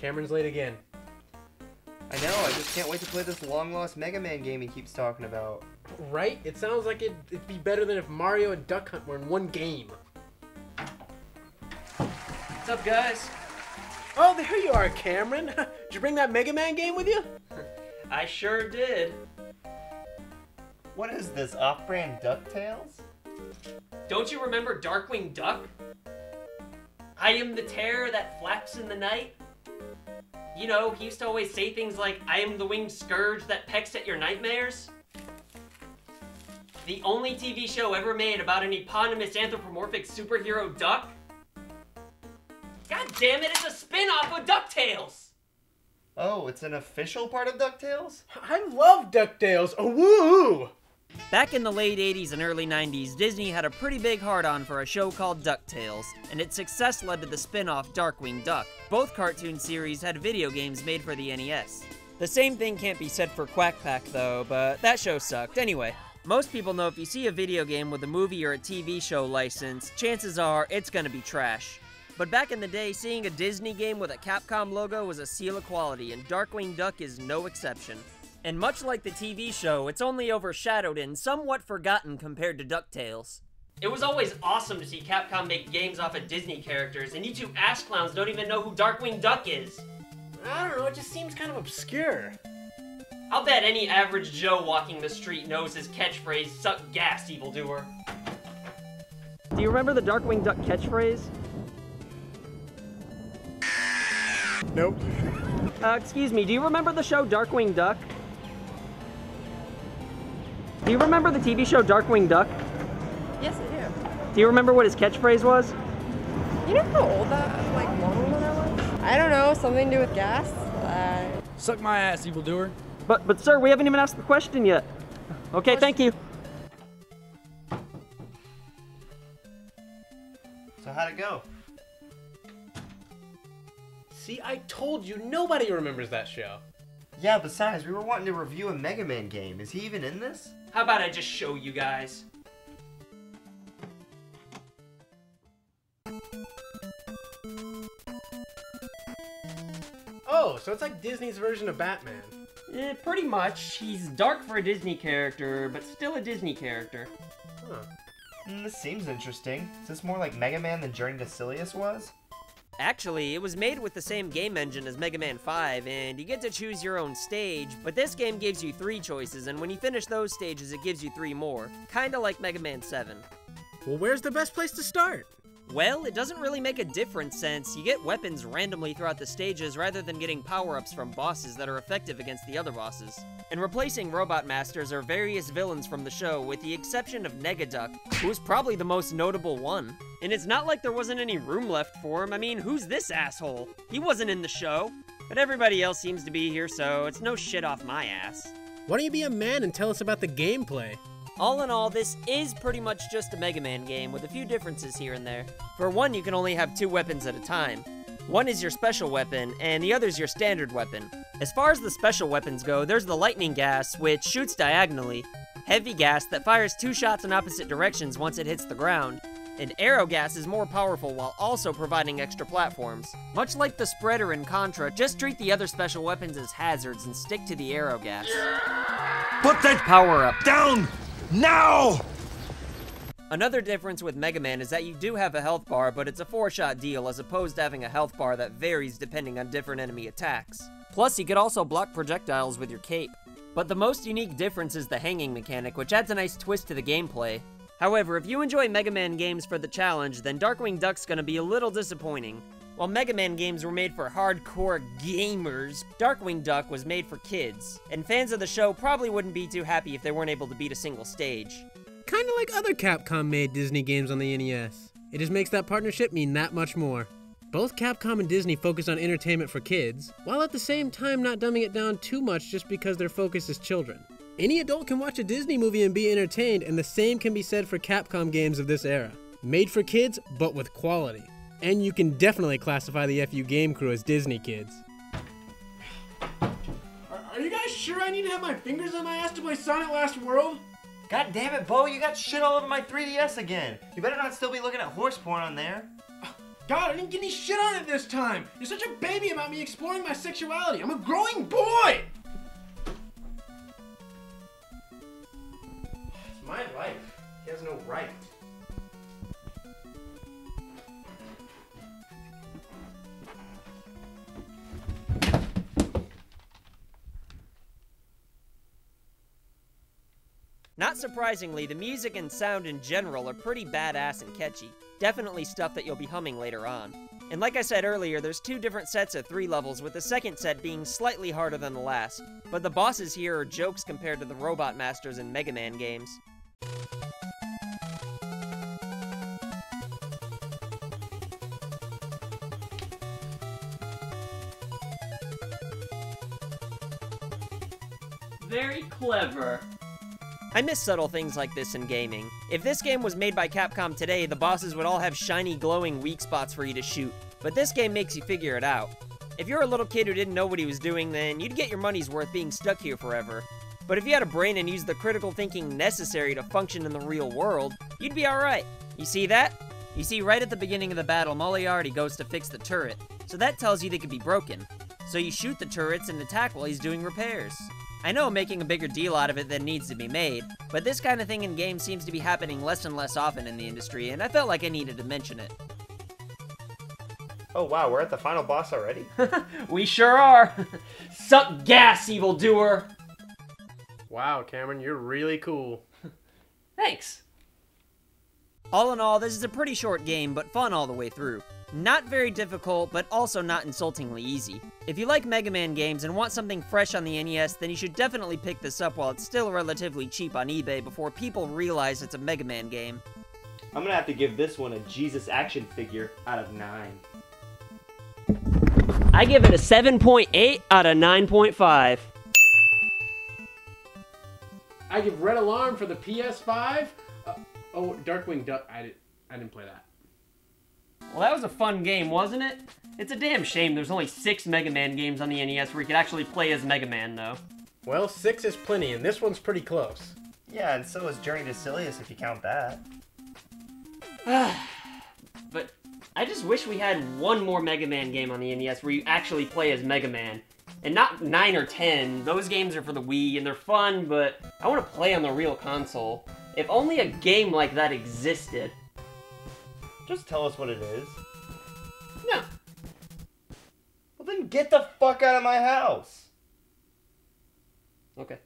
Cameron's late again. I know, I just can't wait to play this long-lost Mega Man game he keeps talking about. Right? It sounds like it'd be better than if Mario and Duck Hunt were in one game. What's up, guys? Oh, there you are, Cameron. Did you bring that Mega Man game with you? I sure did. What is this, off-brand DuckTales? Don't you remember Darkwing Duck? I am the terror that flaps in the night. You know, he used to always say things like, I am the winged scourge that pecks at your nightmares. The only TV show ever made about an eponymous anthropomorphic superhero duck? God damn it, it's a spin-off of DuckTales! Oh, it's an official part of DuckTales? I love DuckTales. Oh, woo! Back in the late 80s and early 90s, Disney had a pretty big hard-on for a show called DuckTales, and its success led to the spin-off Darkwing Duck. Both cartoon series had video games made for the NES. The same thing can't be said for Quack Pack though, but that show sucked. Anyway, most people know if you see a video game with a movie or a TV show license, chances are it's gonna be trash. But back in the day, seeing a Disney game with a Capcom logo was a seal of quality, and Darkwing Duck is no exception. And much like the TV show, it's only overshadowed and somewhat forgotten compared to DuckTales. It was always awesome to see Capcom make games off of Disney characters, and you two ass clowns don't even know who Darkwing Duck is. I don't know, it just seems kind of obscure. I'll bet any average Joe walking the street knows his catchphrase, suck gas, evildoer. Do you remember the Darkwing Duck catchphrase? Nope. Excuse me, do you remember the show Darkwing Duck? Do you remember the TV show Darkwing Duck? Yes, I do. Do you remember what his catchphrase was? You know how old that, like, long that was? I don't know, something to do with gas? Suck my ass, evildoer. But sir, we haven't even asked the question yet. Okay, thank you. So how'd it go? See, I told you, nobody remembers that show. Yeah, besides, we were wanting to review a Mega Man game. Is he even in this? How about I just show you guys? Oh, so it's like Disney's version of Batman. Pretty much. He's dark for a Disney character, but still a Disney character. Huh. This seems interesting. Is this more like Mega Man than Journey to Silius was? Actually, it was made with the same game engine as Mega Man 5, and you get to choose your own stage, but this game gives you 3 choices, and when you finish those stages, it gives you 3 more. Kinda like Mega Man 7. Well, where's the best place to start? Well, it doesn't really make a difference since you get weapons randomly throughout the stages rather than getting power-ups from bosses that are effective against the other bosses. And replacing Robot Masters are various villains from the show with the exception of Negaduck, who's probably the most notable one. And it's not like there wasn't any room left for him. I mean, who's this asshole? He wasn't in the show. But everybody else seems to be here, so it's no shit off my ass. Why don't you be a man and tell us about the gameplay? All in all, this is pretty much just a Mega Man game with a few differences here and there. For one, you can only have 2 weapons at a time. One is your special weapon, and the other's your standard weapon. As far as the special weapons go, there's the lightning gas, which shoots diagonally, heavy gas that fires 2 shots in opposite directions once it hits the ground, and arrow gas is more powerful while also providing extra platforms. Much like the spreader in Contra, just treat the other special weapons as hazards and stick to the arrow gas. Put that Power up. down now! Another difference with Mega Man is that you do have a health bar, but it's a 4-shot deal as opposed to having a health bar that varies depending on different enemy attacks. Plus, you could also block projectiles with your cape. But the most unique difference is the hanging mechanic, which adds a nice twist to the gameplay. However, if you enjoy Mega Man games for the challenge, then Darkwing Duck's gonna be a little disappointing. While Mega Man games were made for hardcore gamers, Darkwing Duck was made for kids, and fans of the show probably wouldn't be too happy if they weren't able to beat a single stage. Kinda like other Capcom-made Disney games on the NES. It just makes that partnership mean that much more. Both Capcom and Disney focus on entertainment for kids, while at the same time not dumbing it down too much just because their focus is children. Any adult can watch a Disney movie and be entertained, and the same can be said for Capcom games of this era. Made for kids, but with quality. And you can definitely classify the FUgameCrue as Disney kids. Are you guys sure I need to have my fingers on my ass to play Sonic Last World? God damn it, Bo, you got shit all over my 3DS again. You better not still be looking at horse porn on there. God, I didn't get any shit on it this time. You're such a baby about me exploring my sexuality. I'm a growing boy. It's my life. He has no right. Not surprisingly, the music and sound in general are pretty badass and catchy. Definitely stuff that you'll be humming later on. And like I said earlier, there's 2 different sets of 3 levels, with the second set being slightly harder than the last. But the bosses here are jokes compared to the Robot Masters in Mega Man games. Very clever. I miss subtle things like this in gaming. If this game was made by Capcom today, the bosses would all have shiny, glowing weak spots for you to shoot. But this game makes you figure it out. If you're a little kid who didn't know what he was doing, then you'd get your money's worth being stuck here forever. But if you had a brain and used the critical thinking necessary to function in the real world, you'd be alright. You see that? You see, right at the beginning of the battle, Moriarty goes to fix the turret. So that tells you they could be broken. So you shoot the turrets and attack while he's doing repairs. I know I'm making a bigger deal out of it than needs to be made, but this kind of thing in games seems to be happening less and less often in the industry, and I felt like I needed to mention it. Oh wow, we're at the final boss already? We sure are. Suck gas, evildoer. Wow, Cameron, you're really cool. Thanks. All in all, this is a pretty short game, but fun all the way through. Not very difficult, but also not insultingly easy. If you like Mega Man games and want something fresh on the NES, then you should definitely pick this up while it's still relatively cheap on eBay before people realize it's a Mega Man game. I'm gonna have to give this one a Jesus action figure out of 9. I give it a 7.8 out of 9.5. I give Red Alarm for the PS5. Oh, Darkwing Duck. I didn't play that. Well, that was a fun game, wasn't it? It's a damn shame there's only 6 Mega Man games on the NES where you could actually play as Mega Man, though. Well, 6 is plenty, and this one's pretty close. Yeah, and so is Journey to Silius if you count that. But I just wish we had one more Mega Man game on the NES where you actually play as Mega Man. And not 9 or 10. Those games are for the Wii, and they're fun, but I want to play on the real console. If only a game like that existed. Just tell us what it is. No. Well then get the fuck out of my house! Okay.